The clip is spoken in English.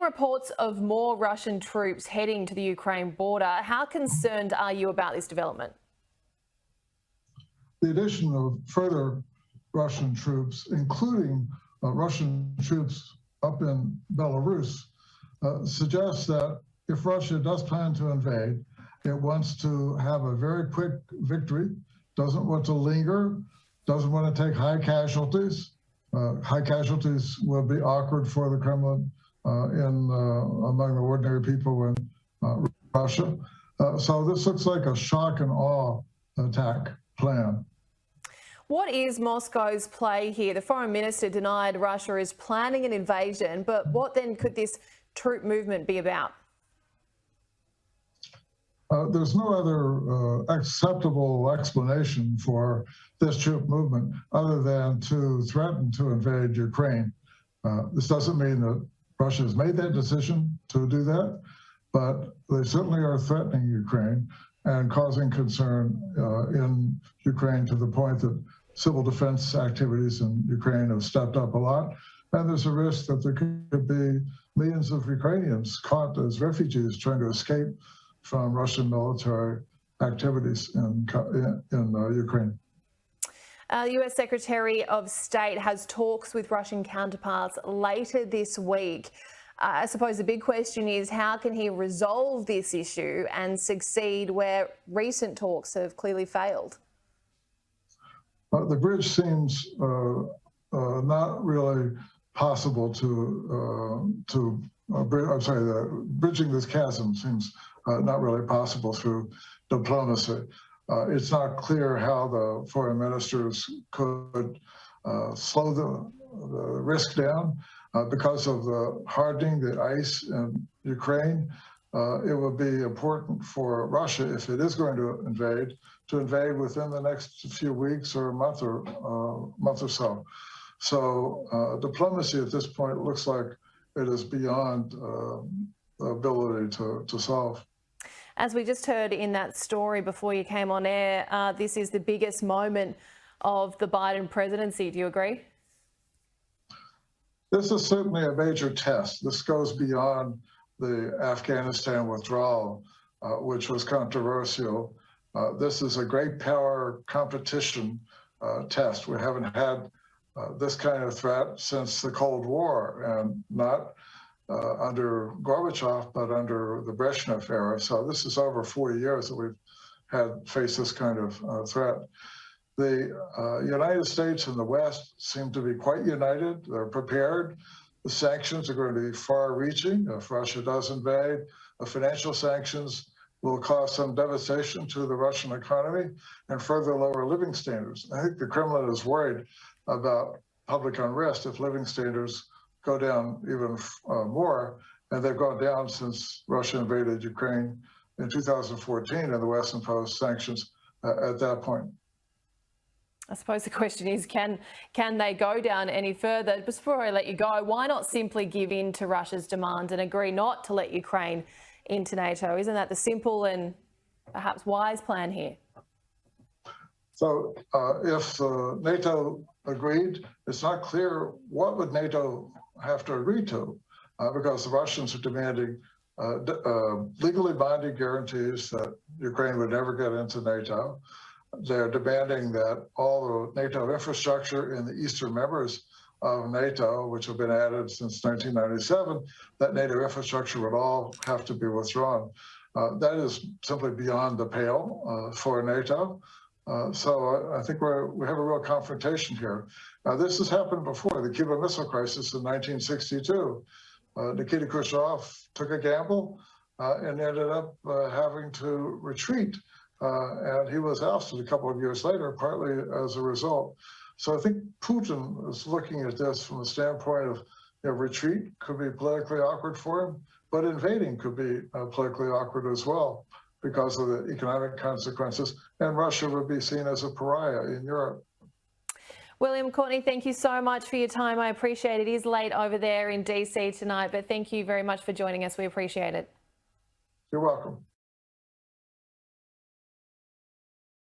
Reports of more Russian troops heading to the Ukraine border. How concerned are you about this development? The addition of further Russian troops, including Russian troops up in Belarus, suggests that if Russia does plan to invade, it wants to have a very quick victory, doesn't want to linger, doesn't want to take high casualties. High casualties will be awkward for the Kremlin among the ordinary people in Russia. So this looks like a shock and awe attack plan. What is Moscow's play here? The foreign minister denied Russia is planning an invasion, but what then could this troop movement be about? There's no other acceptable explanation for this troop movement other than to threaten to invade Ukraine. This doesn't mean that Russia has made that decision to do that, but they certainly are threatening Ukraine and causing concern in Ukraine to the point that civil defense activities in Ukraine have stepped up a lot. And there's a risk that there could be millions of Ukrainians caught as refugees trying to escape from Russian military activities in Ukraine. The US Secretary of State has talks with Russian counterparts later this week. I suppose the big question is, how can he resolve this issue and succeed where recent talks have clearly failed? The bridge seems not really possible bridging this chasm seems not really possible through diplomacy. It's not clear how the foreign ministers could slow the risk down because of the hardening the ice in Ukraine. It would be important for Russia, if it is going to invade within the next few weeks or a month or so. So diplomacy at this point looks like it is beyond the ability to solve. As we just heard in that story before you came on air, this is the biggest moment of the Biden presidency. Do you agree? This is certainly a major test. This goes beyond the Afghanistan withdrawal, which was controversial. This is a great power competition test. We haven't had this kind of threat since the Cold War, and not under Gorbachev, but under the Brezhnev era. So this is over 40 years that we've faced this kind of threat. The United States and the West seem to be quite united. They're prepared. The sanctions are going to be far-reaching. If Russia does invade, the financial sanctions will cause some devastation to the Russian economy and further lower living standards. I think the Kremlin is worried about public unrest if living standards go down even more, and they've gone down since Russia invaded Ukraine in 2014, and the West imposed sanctions at that point. I suppose the question is, can they go down any further? Before I let you go, why not simply give in to Russia's demand and agree not to let Ukraine into NATO? Isn't that the simple and perhaps wise plan here? So if NATO agreed, it's not clear what would NATO have to agree to, because the Russians are demanding legally binding guarantees that Ukraine would never get into NATO. They're demanding that all the NATO infrastructure in the eastern members of NATO, which have been added since 1997, that NATO infrastructure would all have to be withdrawn. That is simply beyond the pale for NATO. So I think we have a real confrontation here. This has happened before, the Cuban Missile Crisis in 1962. Nikita Khrushchev took a gamble and ended up having to retreat. And he was ousted a couple of years later, partly as a result. So I think Putin is looking at this from the standpoint of retreat could be politically awkward for him, but invading could be politically awkward as well because of the economic consequences, and Russia would be seen as a pariah in Europe. William Courtney, thank you so much for your time. I appreciate it. It is late over there in DC tonight, but thank you very much for joining us. We appreciate it. You're welcome.